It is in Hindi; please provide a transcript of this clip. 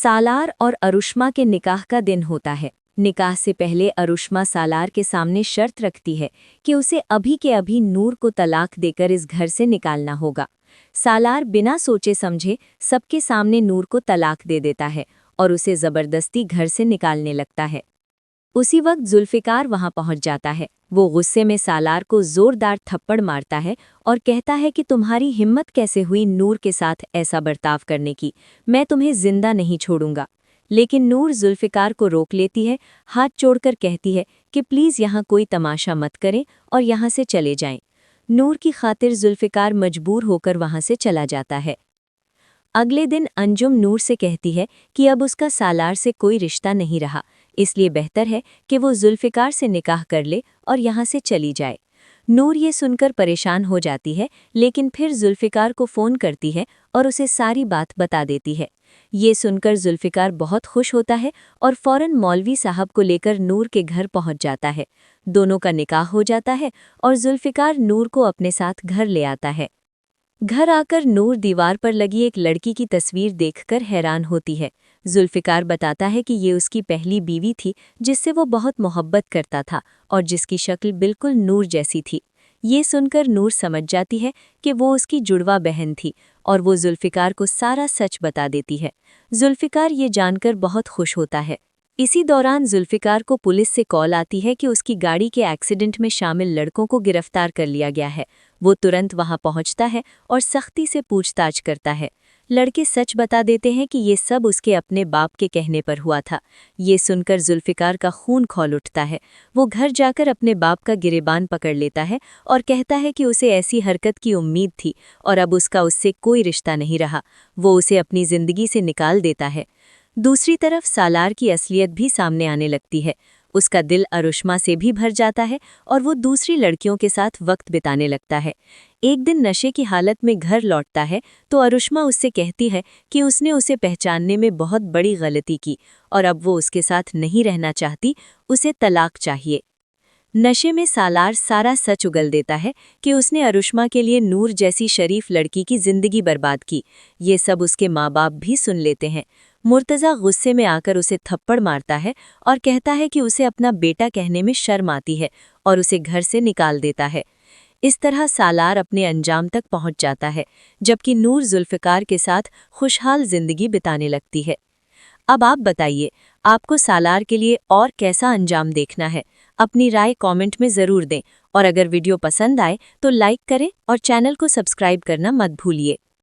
सालार और अरुष्मा के निकाह का दिन होता है। निकाह से पहले अरुष्मा सालार के सामने शर्त रखती है कि उसे अभी के अभी नूर को तलाक देकर इस घर से निकालना होगा। सालार बिना सोचे समझे सबके सामने नूर को तलाक दे देता है और उसे जबरदस्ती घर से निकालने लगता है। उसी वक्त जुल्फिकार वहां पहुंच जाता है। वो गुस्से में सालार को जोरदार थप्पड़ मारता है और कहता है कि तुम्हारी हिम्मत कैसे हुई नूर के साथ ऐसा बर्ताव करने की, मैं तुम्हें जिंदा नहीं छोड़ूंगा। लेकिन नूर जुल्फिकार को रोक लेती है, हाथ जोड़कर कहती है कि प्लीज़ यहाँ कोई तमाशा मत करें और यहाँ से चले जाएं। नूर की खातिर जुल्फिकार मजबूर होकर वहाँ से चला जाता है। अगले दिन अंजुम नूर से कहती है कि अब उसका सालार से कोई रिश्ता नहीं रहा, इसलिए बेहतर है कि वो जुल्फिकार से निकाह कर ले और यहाँ से चली जाए। नूर ये सुनकर परेशान हो जाती है, लेकिन फिर जुल्फिकार को फ़ोन करती है और उसे सारी बात बता देती है। ये सुनकर जुल्फिकार बहुत खुश होता है और फ़ौरन मौलवी साहब को लेकर नूर के घर पहुँच जाता है। दोनों का निकाह हो जाता है और जुल्फिकार नूर को अपने साथ घर ले आता है। घर आकर नूर दीवार पर लगी एक लड़की की तस्वीर देखकर हैरान होती है। जुल्फिकार बताता है कि ये उसकी पहली बीवी थी जिससे वो बहुत मोहब्बत करता था और जिसकी शक्ल बिल्कुल नूर जैसी थी। ये सुनकर नूर समझ जाती है कि वो उसकी जुड़वा बहन थी और वो जुल्फिकार को सारा सच बता देती है। जुल्फिकार ये जानकर बहुत खुश होता है। इसी दौरान जुल्फिकार को पुलिस से कॉल आती है कि उसकी गाड़ी के एक्सीडेंट में शामिल लड़कों को गिरफ्तार कर लिया गया है। वो तुरंत वहां पहुंचता है और सख्ती से पूछताछ करता है। लड़के सच बता देते हैं कि ये सब उसके अपने बाप के कहने पर हुआ था। ये सुनकर जुल्फिकार का खून खौल उठता है। वो घर जाकर अपने बाप का गिरेबान पकड़ लेता है और कहता है कि उसे ऐसी हरकत की उम्मीद थी और अब उसका उससे कोई रिश्ता नहीं रहा। वो उसे अपनी जिंदगी से निकाल देता है। दूसरी तरफ सालार की असलियत भी सामने आने लगती है। उसका दिल अरुष्मा से भी भर जाता है और वो दूसरी लड़कियों के साथ वक्त बिताने लगता है। एक दिन नशे की हालत में घर लौटता है तो अरुष्मा उससे कहती है कि उसने उसे पहचानने में बहुत बड़ी गलती की और अब वो उसके साथ नहीं रहना चाहती, उसे तलाक चाहिए। नशे में सालार सारा सच उगल देता है कि उसने अरुष्मा के लिए नूर जैसी शरीफ लड़की की जिंदगी बर्बाद की। ये सब उसके माँ बाप भी सुन लेते हैं। मुर्तज़ा गुस्से में आकर उसे थप्पड़ मारता है और कहता है कि उसे अपना बेटा कहने में शर्म आती है और उसे घर से निकाल देता है। इस तरह सालार अपने अंजाम तक पहुंच जाता है, जबकि नूर जुल्फिकार के साथ खुशहाल जिंदगी बिताने लगती है। अब आप बताइए, आपको सालार के लिए और कैसा अंजाम देखना है? अपनी राय कमेंट में ज़रूर दें और अगर वीडियो पसंद आए तो लाइक करें और चैनल को सब्सक्राइब करना मत भूलिए।